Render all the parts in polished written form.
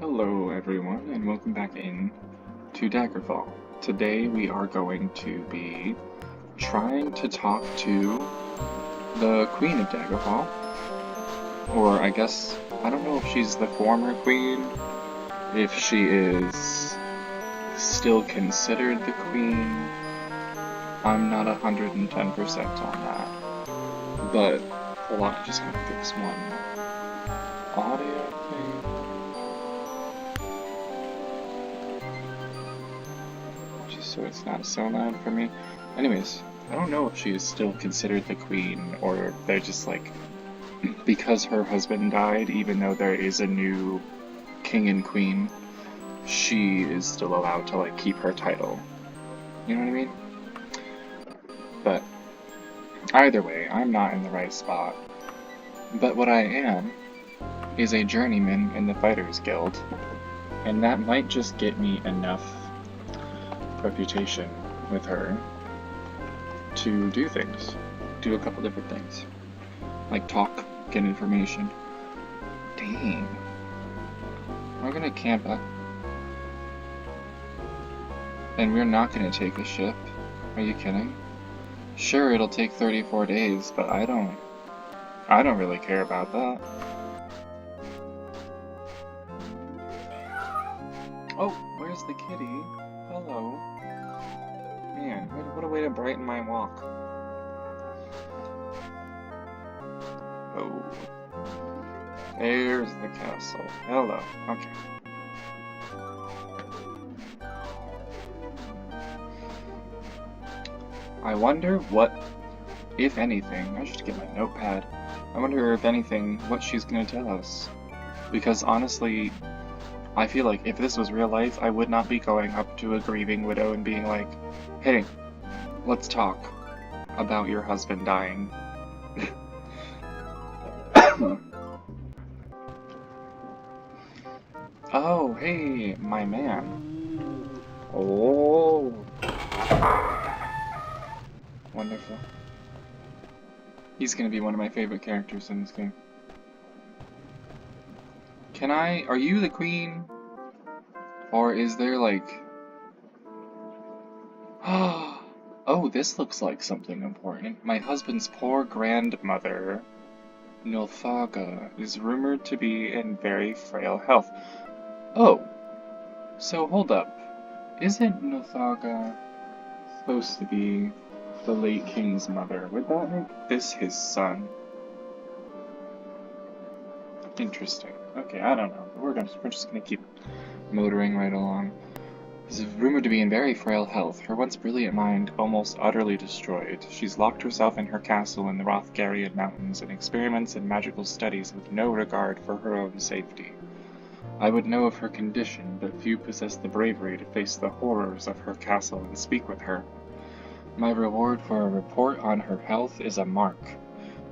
Hello everyone and welcome back in to Daggerfall. Today we are going to be trying to talk to the Queen of Daggerfall. Or I guess, I don't know if she's the former queen, if she is still considered the queen. I'm not 110% on that. But hold on, I just gotta fix one audio thing. So it's not so loud for me. Anyways, I don't know if she is still considered the queen, or if they're just like, because her husband died, even though there is a new king and queen, she is still allowed to like keep her title. You know what I mean? But either way, I'm not in the right spot. But what I am is a journeyman in the Fighters Guild, and that might just get me enough reputation with her to do things. Do a couple different things. Like talk, get information. Dang. We're gonna camp up. And we're not gonna take a ship. Are you kidding? Sure, it'll take 34 days, but I don't really care about that. Oh, where's the kitty? Hello. Man, what a way to brighten my walk. Oh. There's the castle. Hello. Okay. I wonder what, if anything, I should get my notepad. I wonder if anything, what she's gonna tell us. Because honestly, I feel like if this was real life, I would not be going up to a grieving widow and being like, hey, let's talk about your husband dying. Oh, hey, my man. Oh. Wonderful. He's gonna be one of my favorite characters in this game. Are you the queen? Or is there like... Oh, this looks like something important. My husband's poor grandmother, Nulfaga, is rumored to be in very frail health. Oh, so hold up. Isn't Nulfaga supposed to be the late king's mother? Would that make this his son? Interesting. Okay, I don't know. We're just gonna keep motoring right along. Is rumored to be in very frail health, her once brilliant mind almost utterly destroyed. She's locked herself in her castle in the Wrothgarian Mountains and experiments in magical studies with no regard for her own safety. I would know of her condition, but few possess the bravery to face the horrors of her castle and speak with her. My reward for a report on her health is a mark.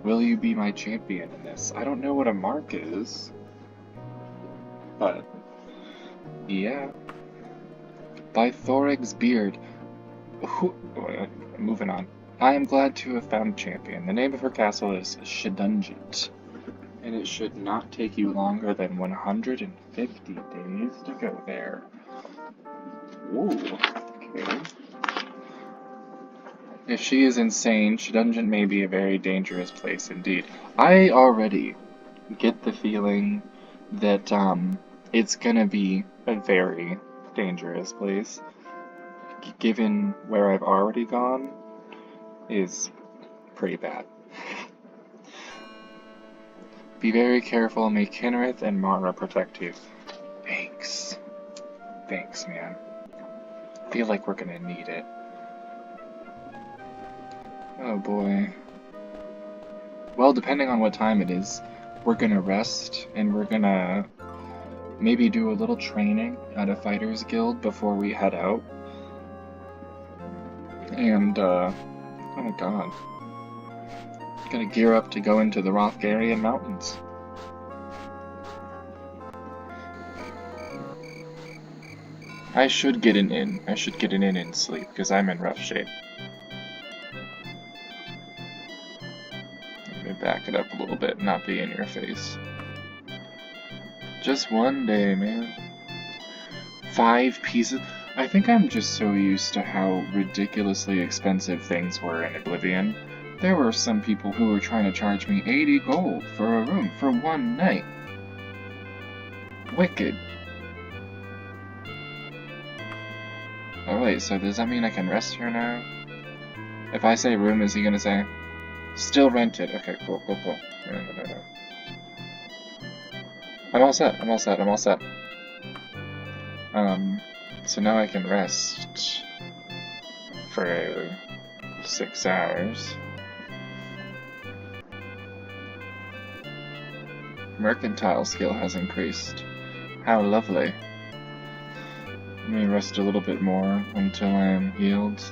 Will you be my champion in this? I don't know what a mark is, but yeah. By Thorig's beard. Moving on. I am glad to have found a champion. The name of her castle is Shedunjit, and it should not take you longer than 150 days to go there. Ooh, okay. If she is insane, Shedunjit may be a very dangerous place indeed. I already get the feeling that it's gonna be a very dangerous place, given where I've already gone, is pretty bad. Be very careful, may Kynareth and Mara protect you. Thanks. Thanks, man. Feel like we're gonna need it. Oh boy. Well, depending on what time it is, we're gonna rest, and we're gonna maybe do a little training at a Fighters Guild before we head out. And, oh god. Gonna gear up to go into the Wrothgarian Mountains. I should get an inn. I should get an inn and sleep, because I'm in rough shape. Let me back it up a little bit, not be in your face. Just one day, man. 5 pieces? I think I'm just so used to how ridiculously expensive things were in Oblivion. There were some people who were trying to charge me 80 gold for a room for one night. Wicked. Oh wait, so does that mean I can rest here now? If I say room, is he gonna say? Still rented. Okay, cool. No. I'm all set. So now I can rest for 6 hours. Mercantile skill has increased. How lovely. Let me rest a little bit more until I am healed.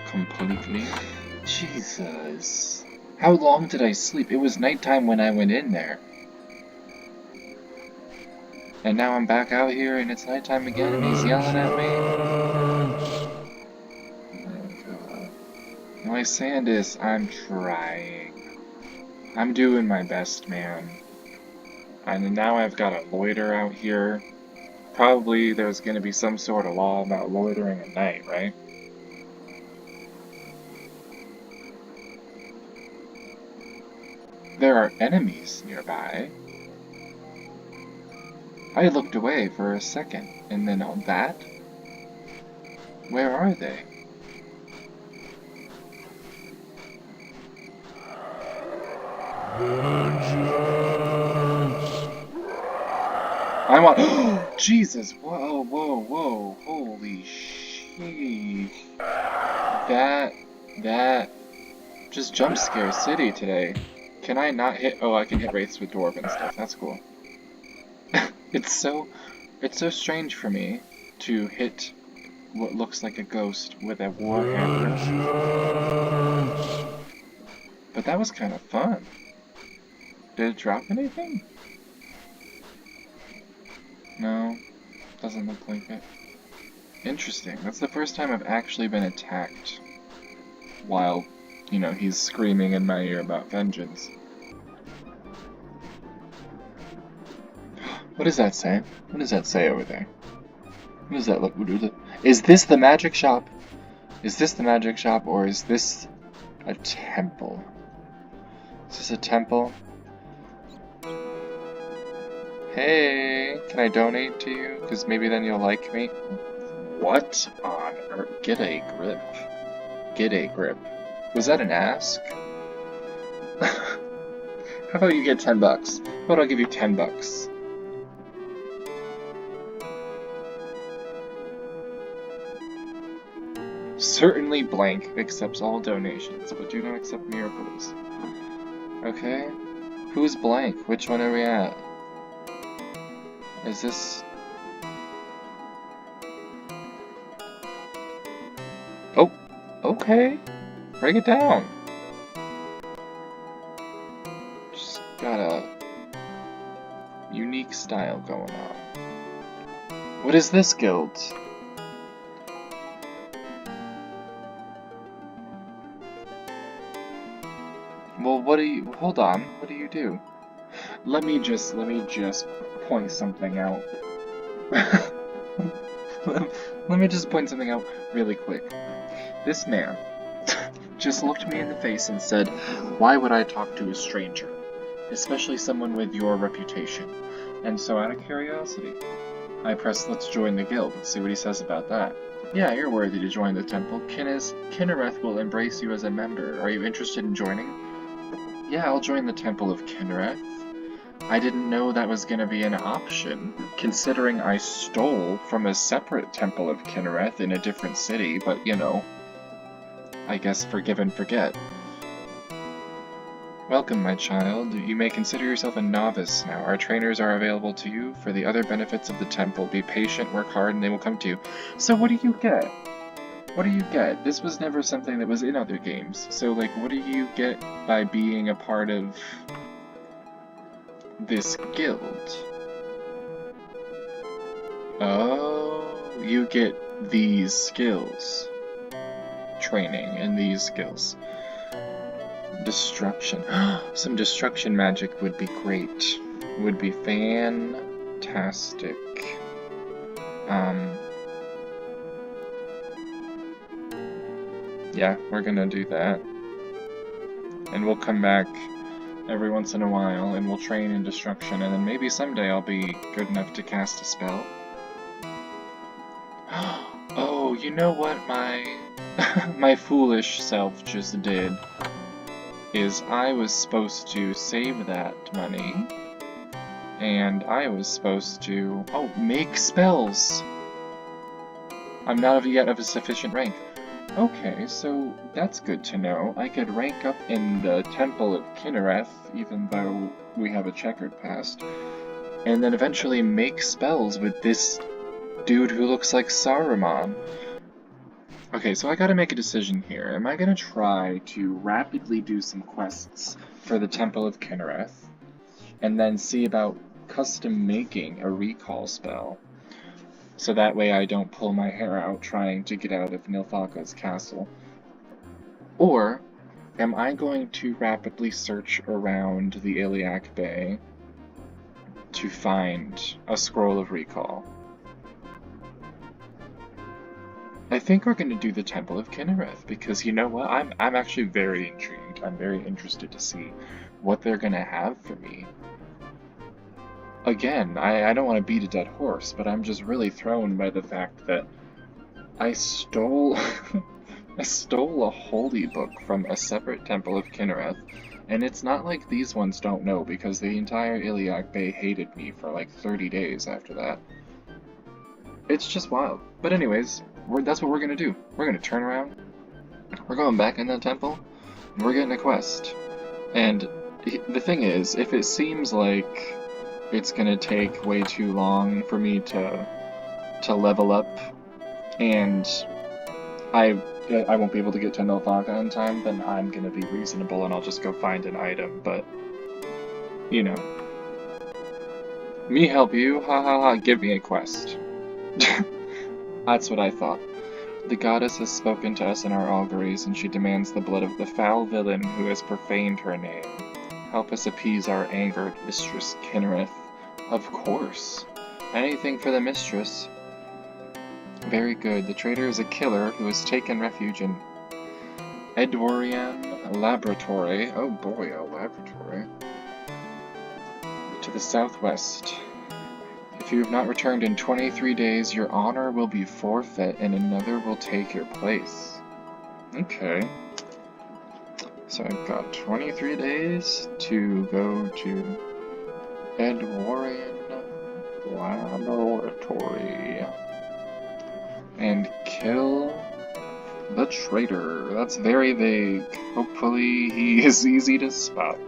Completely. Jesus. How long did I sleep? It was nighttime when I went in there. And now I'm back out here and it's nighttime again and he's yelling at me. Oh God. Lysandus, I'm trying. I'm doing my best, man. And now I've got a loiter out here. Probably there's gonna be some sort of law about loitering at night, right? There are enemies nearby. I looked away for a second, and then on that? Where are they? I want. Jesus! Whoa! Holy sheesh! That just jump scare city today. Can I not hit? Oh, I can hit wraiths with dwarven stuff. That's cool. It's so strange for me to hit what looks like a ghost with a warhammer. But that was kind of fun. Did it drop anything? No, doesn't look like it. Interesting. That's the first time I've actually been attacked while, you know, he's screaming in my ear about vengeance. What does that say? What does that say over there? What does that look? Is this the magic shop? Is this the magic shop, or is this a temple? Is this a temple? Hey, can I donate to you? Because maybe then you'll like me. What on earth? Get a grip. Get a grip. Was that an ask? How about you get 10 bucks? How about I'll give you 10 bucks? Certainly blank accepts all donations, but do not accept miracles. Okay? Who's blank? Which one are we at? Is this... Oh, okay. Break it down. Just got a unique style going on. What is this guild? Well, what do you... Hold on. What do you do? Let me just point something out. Let me just point something out really quick. This man just looked me in the face and said, "Why would I talk to a stranger? Especially someone with your reputation." And so out of curiosity, I pressed let's join the guild. Let's see what he says about that. Yeah, you're worthy to join the temple. Kynareth will embrace you as a member. Are you interested in joining? Yeah, I'll join the Temple of Kynareth. I didn't know that was going to be an option, considering I stole from a separate Temple of Kynareth in a different city, but you know, I guess forgive and forget. Welcome, my child. You may consider yourself a novice now. Our trainers are available to you for the other benefits of the temple. Be patient, work hard, and they will come to you. So what do you get? What do you get? This was never something that was in other games. So, like, what do you get by being a part of this guild? Oh, you get these skills. Training in these skills. Destruction. Some destruction magic would be great. would be fantastic. Yeah, we're gonna do that. And we'll come back every once in a while, and we'll train in destruction, and then maybe someday I'll be good enough to cast a spell. Oh, you know what my my foolish self just did? Is I was supposed to save that money, and I was supposed to, make spells! I'm not yet of a sufficient rank. Okay, so that's good to know. I could rank up in the Temple of Kynareth, even though we have a checkered past, and then eventually make spells with this dude who looks like Saruman. Okay, so I gotta make a decision here. Am I gonna try to rapidly do some quests for the Temple of Kynareth, and then see about custom making a recall spell? So that way I don't pull my hair out trying to get out of Nulfaga's castle. Or am I going to rapidly search around the Iliac Bay to find a scroll of recall? I think we're going to do the Temple of Kynareth, because you know what? I'm actually very intrigued. I'm very interested to see what they're going to have for me. Again, I don't want to beat a dead horse, but I'm just really thrown by the fact that I stole I stole a holy book from a separate Temple of Kynareth, and it's not like these ones don't know, because the entire Iliac Bay hated me for like 30 days after that. It's just wild. But anyways, that's what we're gonna do. We're gonna turn around, we're going back in the temple, and we're getting a quest. And the thing is, if it seems like it's gonna take way too long for me to level up, and I won't be able to get to Nulfaga in time, then I'm gonna be reasonable and I'll just go find an item, but, you know. Me help you? Ha ha ha, give me a quest. That's what I thought. The goddess has spoken to us in our auguries, and she demands the blood of the foul villain who has profaned her name. Help us appease our angered mistress Kynareth. Of course. Anything for the mistress. Very good. The traitor is a killer who has taken refuge in Wrothgarian Laboratory. Oh boy, a laboratory. To the southwest. If you have not returned in 23 days, your honor will be forfeit and another will take your place. Okay. So I've got 23 days to go to Wrothgarian Laboratory and kill the traitor. That's very vague. Hopefully he is easy to spot.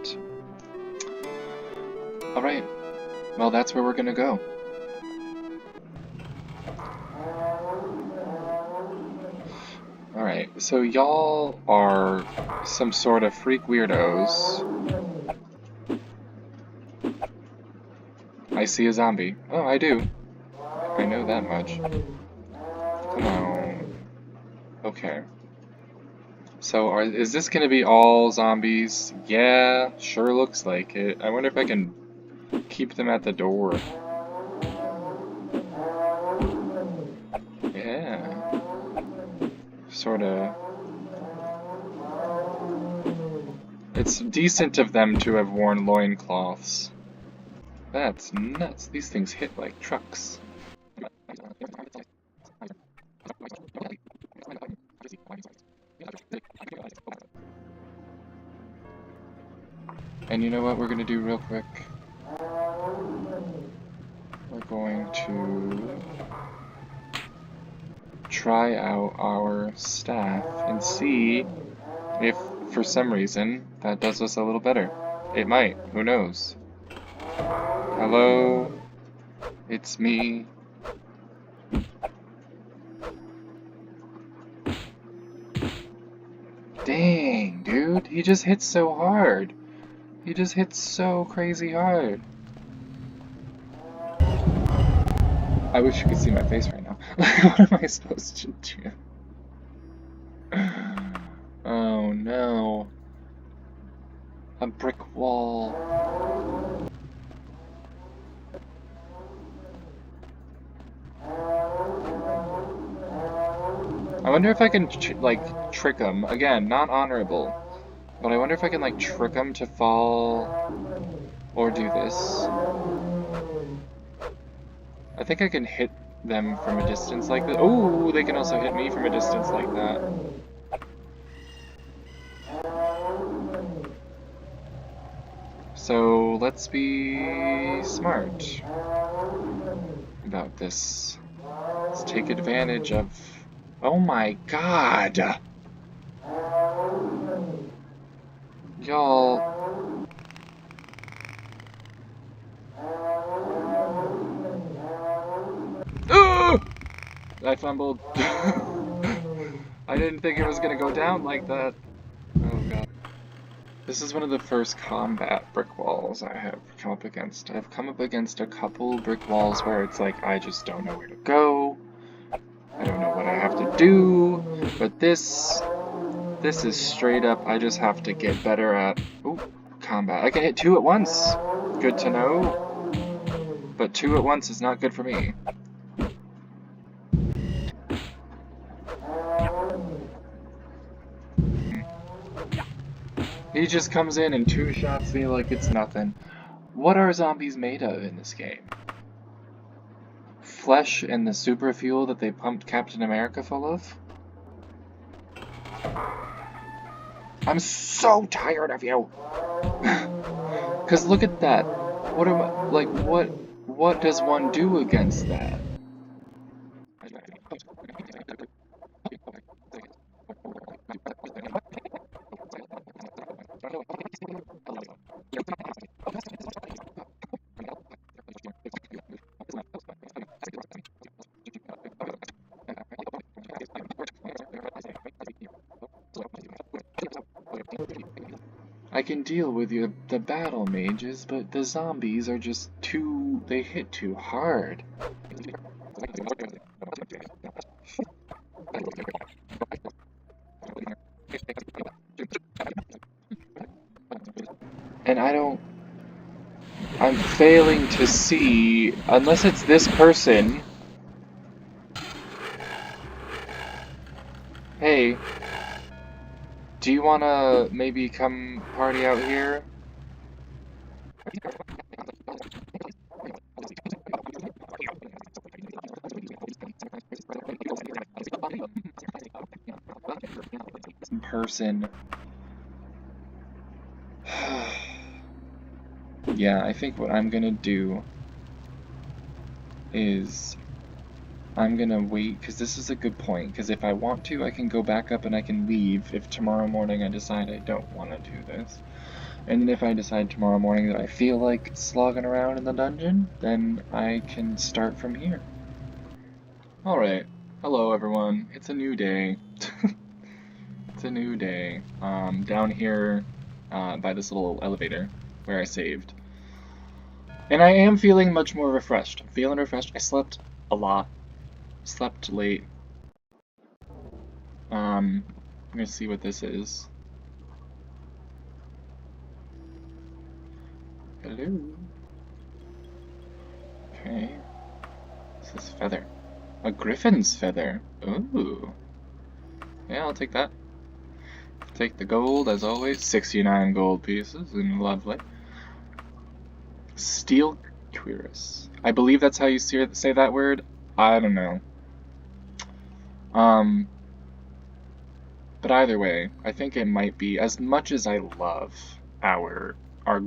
Alright. Well, that's where we're gonna go. Alright, so y'all are some sort of freak weirdos. I see a zombie. Oh, I do. I know that much. Come on. Okay. So, is this gonna be all zombies? Yeah, sure looks like it. I wonder if I can keep them at the door. Yeah. Sorta. It's decent of them to have worn loincloths. That's nuts. These things hit like trucks. And you know what we're gonna do real quick? We're going to try out our staff and see if, for some reason, that does us a little better. It might. Who knows? Hello? It's me. Dang, dude. He just hits so hard. He just hits so crazy hard. I wish you could see my face right now. What am I supposed to do? Oh no. A brick wall. I wonder if I can, like, trick them. Again, not honorable. But I wonder if I can, like, trick them to fall... or do this. I think I can hit them from a distance like this. Oh, they can also hit me from a distance like that. So, let's be smart about this. Let's take advantage of... Oh my god! Y'all... I fumbled. I didn't think it was gonna go down like that. Oh god. This is one of the first combat brick walls I have come up against. I've come up against a couple brick walls where it's like, I just don't know where to go. I don't know what I have to do. But this is straight up, I just have to get better at, ooh, combat. I can hit 2 at once. Good to know. But 2 at once is not good for me. He just comes in and 2-shots me like it's nothing. What are zombies made of in this game? Flesh and the super fuel that they pumped Captain America full of? I'm so tired of you! Cause look at that. What am I, like, what does one do against that? I can deal with the battle mages, but the zombies are just too... they hit too hard. And I'm failing to see, unless it's this person. Hey, do you wanna maybe come party out here? Person. Yeah, I think what I'm gonna do is I'm gonna wait, because this is a good point, because if I want to, I can go back up and I can leave if tomorrow morning I decide I don't want to do this. And then if I decide tomorrow morning that I feel like slogging around in the dungeon, then I can start from here. Alright, hello everyone, it's a new day. It's a new day. Down here by this little elevator where I saved. And I am feeling much more refreshed. I'm feeling refreshed. I slept a lot. Slept late. I'm gonna see what this is. Hello. Okay. This is feather. A griffin's feather. Ooh. Yeah, I'll take that. Take the gold, as always. 69 gold pieces, and lovely. Steel cuirass. I believe that's how you say that word. I don't know. But either way, I think it might be, as much as I love our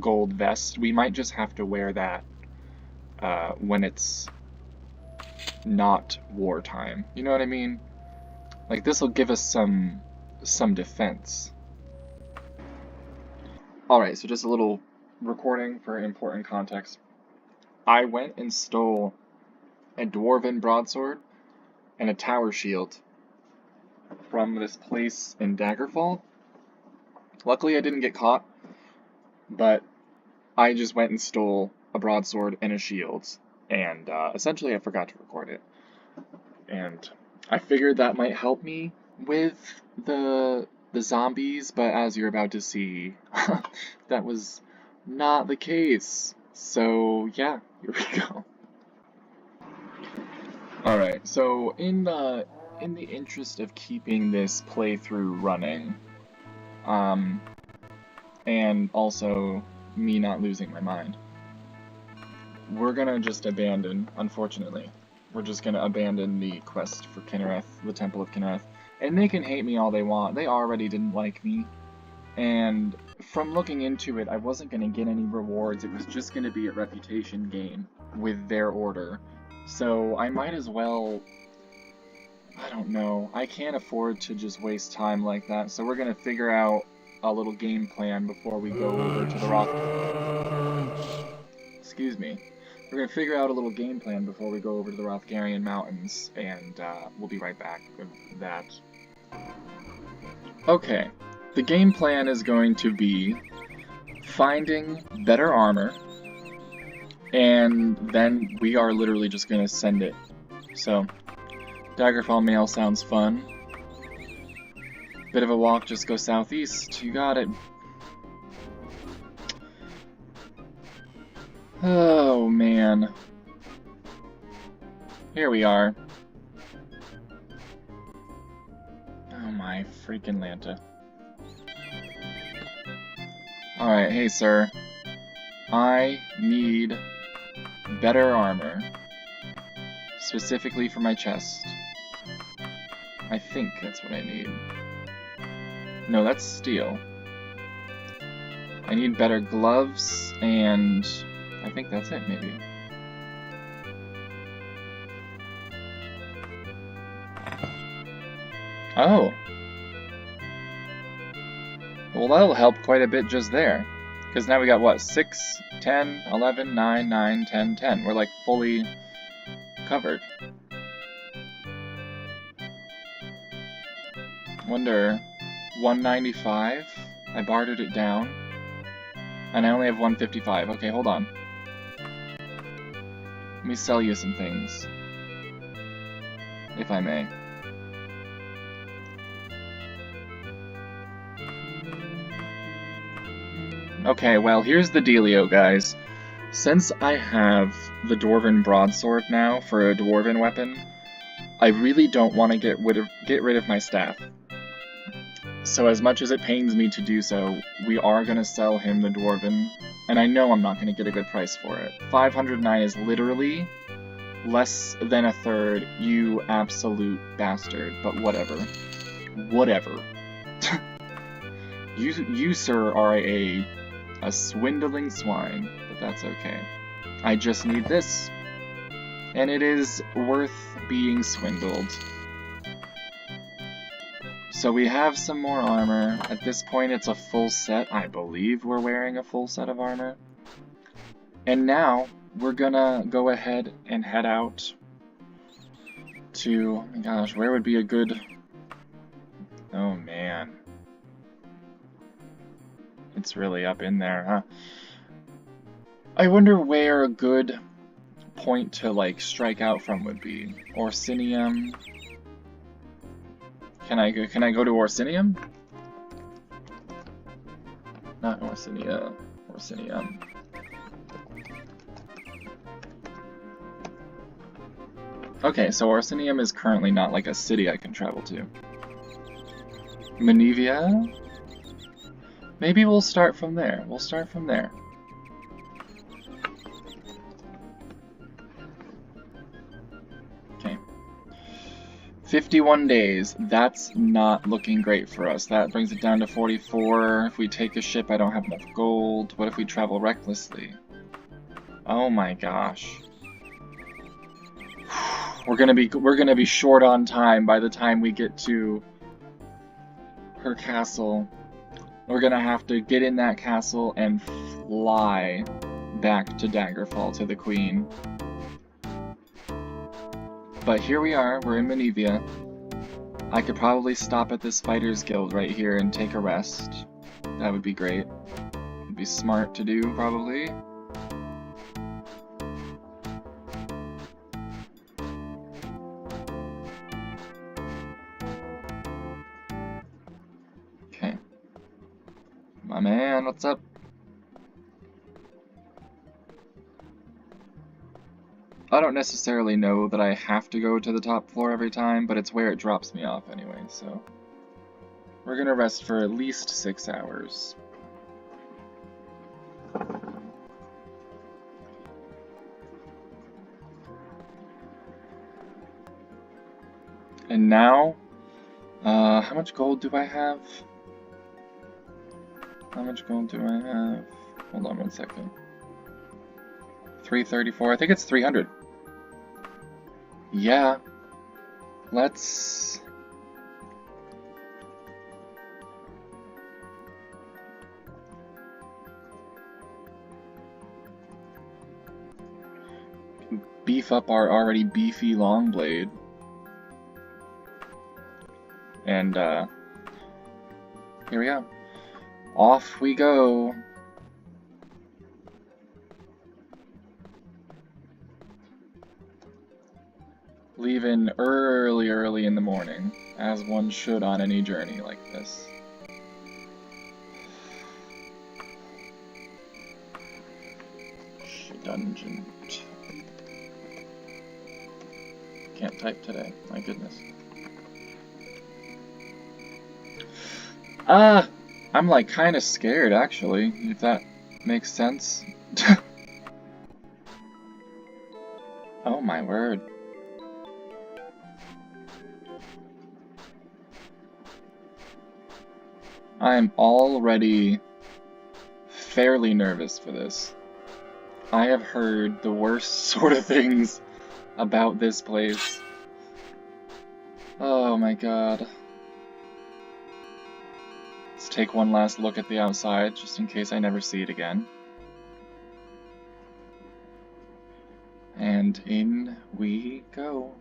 gold vest, we might just have to wear that when it's not wartime. You know what I mean? Like, this will give us some defense. Alright, so just a little recording for important context. I went and stole a dwarven broadsword and a tower shield from this place in Daggerfall. Luckily I didn't get caught, but I just went and stole a broadsword and a shield, and essentially I forgot to record it. And I figured that might help me with the zombies, but as you're about to see, that was not the case. So yeah, here we go. Alright, so in in the interest of keeping this playthrough running, and also me not losing my mind, we're gonna just abandon, unfortunately. We're just gonna abandon the quest for Kynareth, the Temple of Kynareth. And they can hate me all they want. They already didn't like me. And from looking into it, I wasn't gonna get any rewards. It was just gonna be a reputation gain with their order. So I might as well... I don't know. I can't afford to just waste time like that. So we're gonna figure out a little game plan before we go over to the Excuse me. We're going to figure out a little game plan before we go over to the Wrothgarian Mountains, and we'll be right back with that. Okay, the game plan is going to be finding better armor, and then we are literally just going to send it. So, Daggerfall Mail sounds fun. Bit of a walk, just go southeast. You got it. Oh, man. Here we are. Oh my freaking Lanta. Alright, hey sir. I need better armor. Specifically for my chest. I think that's what I need. No, that's steel. I need better gloves, and I think that's it, maybe. Oh. Well, that'll help quite a bit just there. Because now we got, what, 6, 10, 11, 9, 9, 10, 10. We're, like, fully covered. Wonder, 195? I bartered it down. And I only have 155. Okay, hold on. Let me sell you some things. If I may. Okay, well, here's the dealio, guys. Since I have the Dwarven Broadsword now for a Dwarven weapon, I really don't want to get rid of my staff. So as much as it pains me to do so, we are going to sell him the Dwarven, and I know I'm not going to get a good price for it. 509 is literally less than a third, you absolute bastard, but whatever. Whatever. You sir, are a swindling swine, but that's okay. I just need this, and it is worth being swindled. So we have some more armor. At this point it's a full set. I believe we're wearing a full set of armor. And now we're gonna go ahead and head out to, oh my gosh, where would be a good... Oh man. It's really up in there, huh? I wonder where a good point to, like, strike out from would be. Orsinium. Can I go to Orsinium? Not Orsinia. Orsinium. Okay, so Orsinium is currently not like a city I can travel to. Menevia? Maybe we'll start from there. We'll start from there. Okay. 51 days. That's not looking great for us. That brings it down to 44. If we take a ship, I don't have enough gold. What if we travel recklessly? Oh my gosh. We're gonna be short on time by the time we get to her castle. We're gonna have to get in that castle and fly back to Daggerfall to the Queen. But here we are, we're in Menevia. I could probably stop at this Fighters Guild right here and take a rest. That would be great. It'd be smart to do, probably. Okay. My man, what's up? I don't necessarily know that I have to go to the top floor every time, but it's where it drops me off anyway, so... We're gonna rest for at least 6 hours. And now, how much gold do I have? How much gold do I have? Hold on one second. 334, I think it's 300. Yeah. Let's... beef up our already beefy long blade. And, here we go. Off we go. Leaving early in the morning, as one should on any journey like this. Dungeon. Can't type today, my goodness. I'm like kinda scared actually, if that makes sense. Oh my word. I am already fairly nervous for this. I have heard the worst sort of things about this place. Oh my god. Let's take one last look at the outside, just in case I never see it again. And in we go.